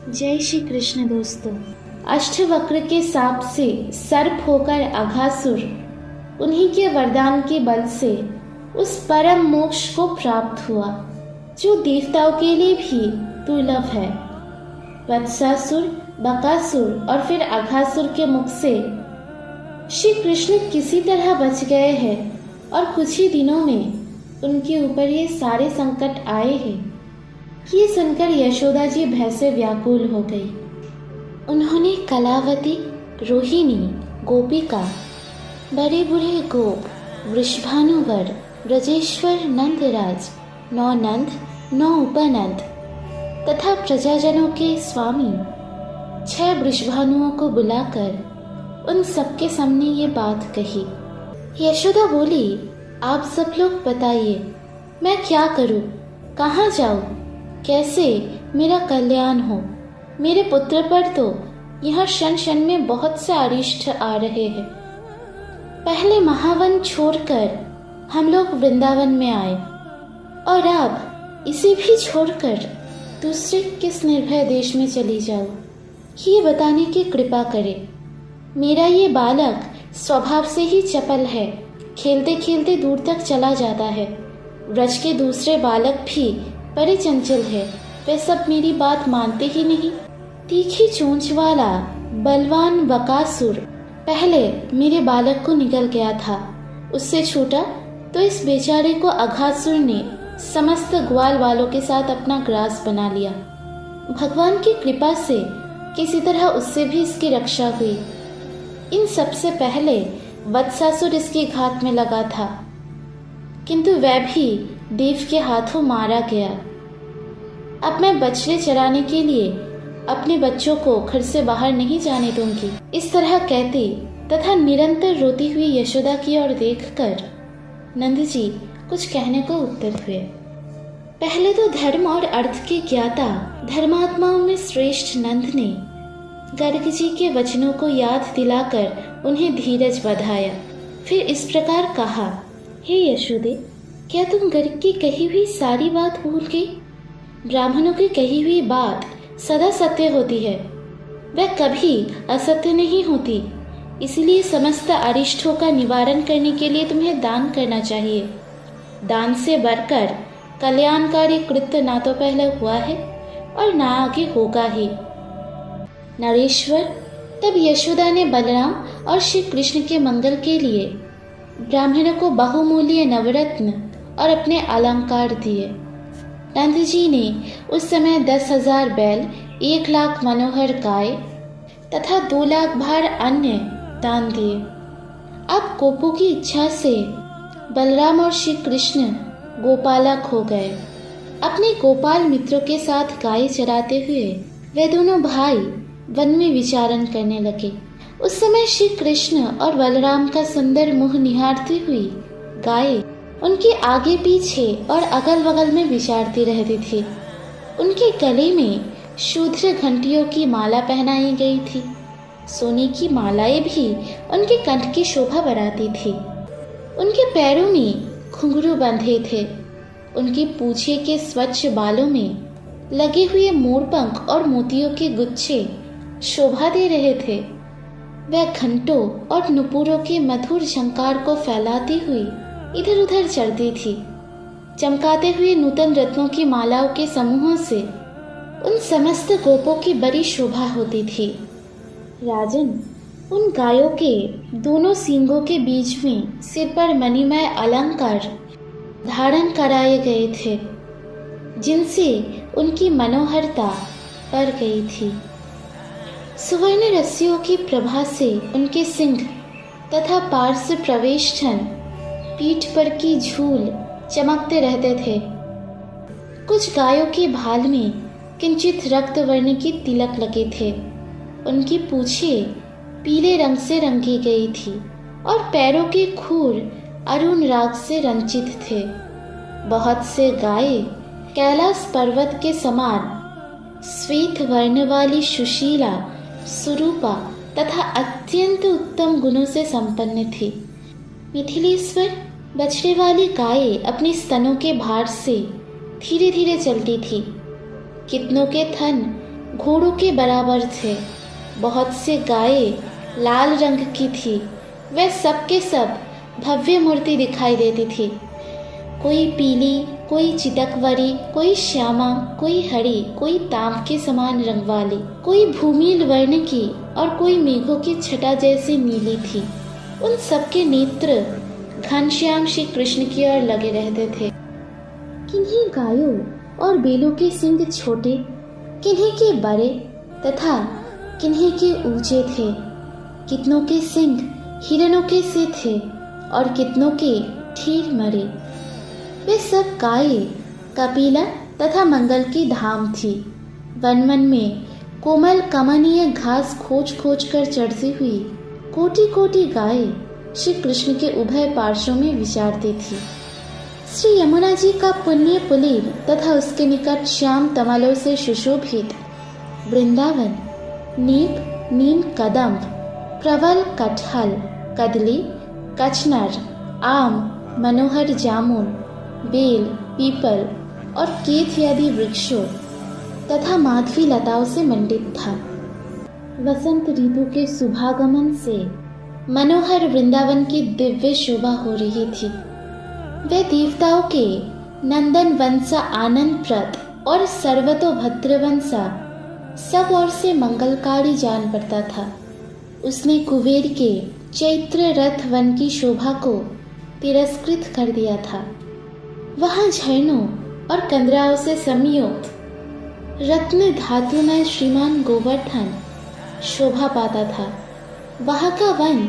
जय श्री कृष्ण दोस्तों। अष्टवक्र के सांप से सर्प होकर अघासुर उन्हीं के वरदान के बल से उस परम मोक्ष को प्राप्त हुआ जो देवताओं के लिए भी दुर्लभ है। वत्सासुर, बकासुर और फिर अघासुर के मुख से श्री कृष्ण किसी तरह बच गए हैं और कुछ ही दिनों में उनके ऊपर ये सारे संकट आए हैं। ये सुनकर यशोदा जी भय से व्याकुल हो गई। उन्होंने कलावती, रोहिणी, गोपिका, बड़े बूढ़े गोप, वृषभानुवर, ब्रजेश्वर नंदराज, 9 नंद, 9 उपनंद तथा प्रजाजनों के स्वामी 6 वृषभानुओं को बुलाकर उन सबके सामने ये बात कही। यशोदा बोली, आप सब लोग बताइए, मैं क्या करूं, कहाँ जाऊं, कैसे मेरा कल्याण हो। मेरे पुत्र पर तो यहाँ क्षण क्षण में बहुत से अरिष्ट आ रहे हैं। पहले महावन छोड़कर हम लोग वृंदावन में आए और अब इसे भी छोड़कर दूसरे किस निर्भय देश में चली जाऊं, ये बताने की कृपा करे। मेरा ये बालक स्वभाव से ही चपल है, खेलते खेलते दूर तक चला जाता है। ब्रज के दूसरे बालक भी बड़े चंचल है, वे सब मेरी बात मानते ही नहीं। तीखी चोंच वाला बलवान बकासुर पहले मेरे बालक को निगल गया था, उससे छूटा तो इस बेचारे को अघासुर ने समस्त ग्वाल वालों के साथ अपना ग्रास बना लिया। भगवान की कृपा से किसी तरह उससे भी इसकी रक्षा हुई। इन सबसे पहले वत्सासुर इसकी घात में लगा था, किंतु वह भी देव के हाथों मारा गया। अब मैं बछड़े चराने के लिए अपने बच्चों को घर से बाहर नहीं जाने दूंगी। इस तरह कहती तथा निरंतर रोती हुई यशोदा की ओर देखकर नंद जी कुछ कहने को उत्तर हुए। पहले तो धर्म और अर्थ के ज्ञाता धर्मात्माओं में श्रेष्ठ नंद ने गर्ग जी के वचनों को याद दिलाकर उन्हें धीरज बधाया। फिर इस प्रकार कहा, हे यशोदे, क्या तुम गर्ग की कही हुई सारी बात भूल गई? ब्राह्मणों की कही हुई बात सदा सत्य होती है, वह कभी असत्य नहीं होती। इसलिए समस्त अरिष्टों का निवारण करने के लिए तुम्हें दान करना चाहिए। दान से बढ़कर कल्याणकारी कृत्य ना तो पहले हुआ है और ना आगे होगा ही। नरेश्वर, तब यशोदा ने बलराम और श्री कृष्ण के मंगल के लिए ब्राह्मणों को बहुमूल्य नवरत्न और अपने अलंकार दिए। नंद जी ने उस समय 10,000 बैल, 1 लाख मनोहर गाय तथा 2 लाख भार अन्य दान दिए। अब गोपों की इच्छा से बलराम और श्री कृष्ण गोपालक हो गए। अपने गोपाल मित्रों के साथ गाय चराते हुए वे दोनों भाई वन में विचरण करने लगे। उस समय श्री कृष्ण और बलराम का सुंदर मुख निहारती हुई गाय उनके आगे पीछे और अगल बगल में विचरती रहती थी। उनके गले में शूद्र घंटियों की माला पहनाई गई थी। सोने की मालाएं भी उनके कंठ की शोभा बढ़ाती थी। उनके पैरों में घुंघरू बंधे थे। उनकी पूंछे के स्वच्छ बालों में लगे हुए मोरपंख और मोतियों के गुच्छे शोभा दे रहे थे। वह घंटों और नुपुरों के मधुर झंकार को फैलाती हुई इधर उधर चलती थी। चमकाते हुए नूतन रत्नों की मालाओं के समूहों से उन समस्त गोपों की बड़ी शोभा होती थी। राजन, उन गायों के दोनों सींगों के बीच में सिर पर मणिमय अलंकार धारण कराए गए थे, जिनसे उनकी मनोहरता बढ़ गई थी। सुवर्ण रस्सियों की प्रभा से उनके सिंह तथा पार्श्व प्रवेष्ठन, पीठ पर की झूल चमकते रहते थे। कुछ गायों के भाल में किंचित रक्त वर्ण की तिलक लगे थे। उनकी पूंछें पीले रंग से रंगी गई थी और पैरों के खूर अरुण राग से रंजित थे। बहुत से गाय कैलाश पर्वत के समान श्वेत वर्ण वाली सुशीला, सुरूपा तथा अत्यंत उत्तम गुणों से संपन्न थी। मिथिलेश्वर, बछड़े वाली गाय अपने स्तनों के भार से धीरे धीरे चलती थी। कितनों के थन घोड़ों के बराबर थे। बहुत से गायें लाल रंग की थी। वे सब के सब भव्य मूर्ति दिखाई देती थी। कोई पीली, कोई चितकबरी, कोई श्यामा, कोई हरी, कोई तांब के समान रंग वाली, कोई भूमिल वर्ण की और कोई मेघों की छटा जैसी नीली थी। उन सबके नेत्र घनश्याम श्री कृष्ण की ओर लगे रहते थे। किन्हीं गायों और बैलों के सींग छोटे, किन्हीं के बड़े तथा किन्हीं के ऊंचे थे। कितनों के सींग हिरणों के से थे और कितनों के ठीक मरे। वे सब गायें कपिला तथा मंगल की धाम थी। वन वन में कोमल कमनीय घास खोज खोज कर चढ़ती हुई कोटि कोटि गायें श्री कृष्ण के उभय पार्श्वों में विचरती थी। श्री यमुना जी का पुण्य पुलीन तथा उसके निकट श्याम तमलों से सुशोभित वृंदावन नीप नीम कदम्ब प्रवल कटहल कदली कचनर आम मनोहर जामुन बेल पीपल और केथ आदि वृक्षों तथा माधवी लताओं से मंडित था। वसंत ऋतु के शुभागमन से मनोहर वृंदावन की दिव्य शोभा हो रही थी। वे देवताओं के नंदन वंशा आनंदप्रद और सर्वतोभद्र वंशा सब ओर से मंगलकारी जान पड़ता था। उसने कुबेर के चैत्र रथ वन की शोभा को तिरस्कृत कर दिया था। वहां झरनों और कंदराओं से संयुक्त रत्न धातु में श्रीमान गोवर्धन शोभा पाता था। वहां का वन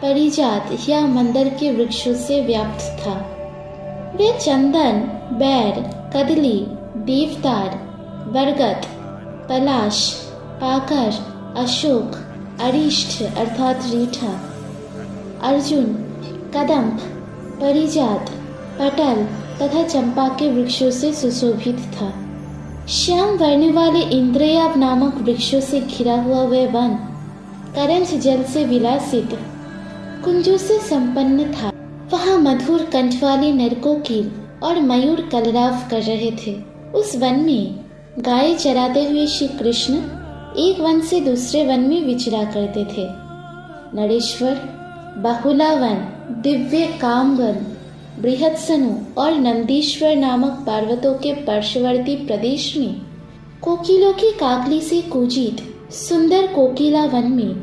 परिजात या मंदर के वृक्षों से व्याप्त था। वे चंदन, बैर, कदली, देवदार, बरगद, पलाश, पाकर, अशोक, अरिष्ठ अर्थात रीठा, अर्जुन, कदम्ब, परिजात, पटल तथा चंपा के वृक्षों से सुशोभित था। श्याम वर्ण वाले इंद्रयाव नामक वृक्षों से घिरा हुआ वह वन करंज जल से विलासित कुंजों से संपन्न था। वहां मधुर कंठ वाले नरकोकिल और मयूर कलरव कर रहे थे। उस वन में गाय चराते हुए श्री कृष्ण एक वन से दूसरे वन में विचरा करते थे। नरेश्वर, बहुला वन, दिव्य कामवन, बृहत्सनु और नंदीश्वर नामक पर्वतों के पार्श्ववर्ती प्रदेश में कोकिलों की काकली से कूजित सुंदर कोकिला वन में,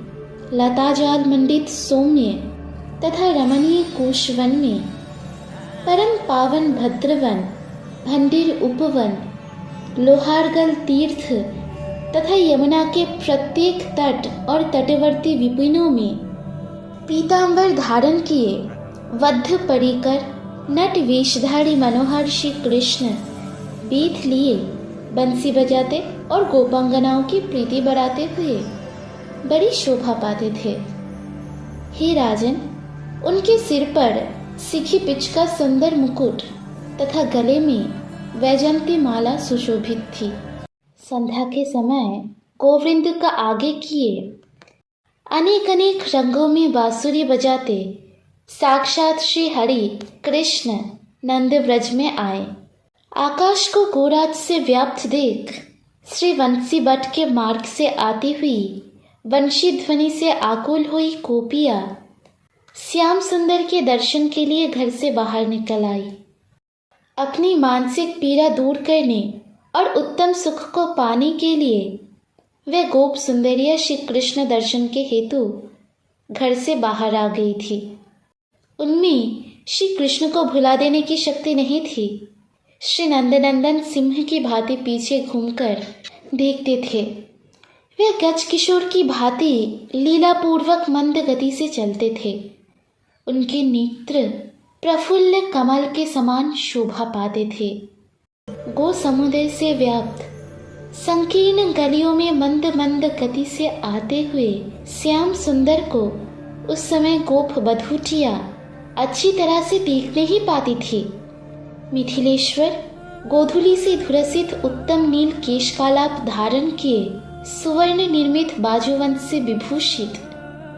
लताजाल मंडित सौम्य तथा रमणीय कुश वन में, परम पावन भद्रवन, भंडीर उपवन, लोहारगल तीर्थ तथा यमुना के प्रत्येक तट और तटवर्ती विपिनों में पीतांबर धारण किए वध्य परिकर नट वेशधारी मनोहर श्री कृष्ण बीथ लिए बंसी बजाते और गोपांगनाओं की प्रीति बढ़ाते हुए बड़ी शोभा पाते थे। हे राजन, उनके सिर पर सिखी पिच का सुंदर मुकुट तथा गले में वैजंती माला सुशोभित थी। संध्या के समय गोविंद का आगे किए अनेक अनेक रंगों में बांसुरी बजाते साक्षात श्री हरि कृष्ण नंद व्रज में आए। आकाश को गोराज से व्याप्त देख श्री वंशी भट्ट के मार्ग से आती हुई वंशी ध्वनि से आकुल हुई गोपियां श्याम सुंदर के दर्शन के लिए घर से बाहर निकल आई। अपनी मानसिक पीड़ा दूर करने और उत्तम सुख को पाने के लिए वे गोप सुंदरिया श्री कृष्ण दर्शन के हेतु घर से बाहर आ गई थी। उनमें श्री कृष्ण को भुला देने की शक्ति नहीं थी। श्री नंदनंदन सिंह की भांति पीछे घूमकर देखते थे। वे गज किशोर की भांति लीलापूर्वक मंद गति से चलते थे। उनके नेत्र प्रफुल्ल कमल के समान शोभा पाते थे। गो समुदाय से व्याप्त संकीर्ण गलियों में मंद मंद गति से आते हुए श्याम सुंदर को उस समय गोप बधूटिया अच्छी तरह से देख नहीं पाती थी। मिथिलेश्वर गोधुली से धुरसित उत्तम नील केशकालाप धारण किए सुवर्ण निर्मित बाजूवंश से विभूषित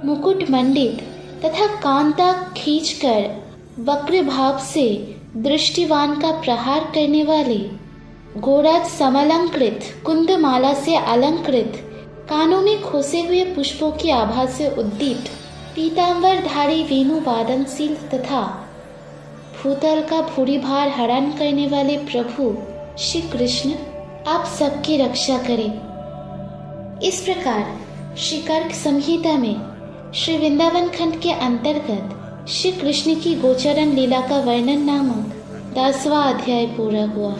मुकुट मंडित तथा कांता खींचकर वक्र भाव से दृष्टिवान का प्रहार करने वाले घोड़ा समलंकृत, कुंदमाला से अलंकृत, कानों में खोसे हुए पुष्पों की आभा से उद्दीप्त, पीतांबरधारी वेणु वादनशील तथा भूतल का भूरी भार हरण करने वाले प्रभु श्री कृष्ण आप सबकी रक्षा करें। इस प्रकार श्री कर्क संहिता में श्री वृंदावन खंड के अंतर्गत श्री कृष्ण की गोचरण लीला का वर्णन नामक 10वां अध्याय पूरा हुआ।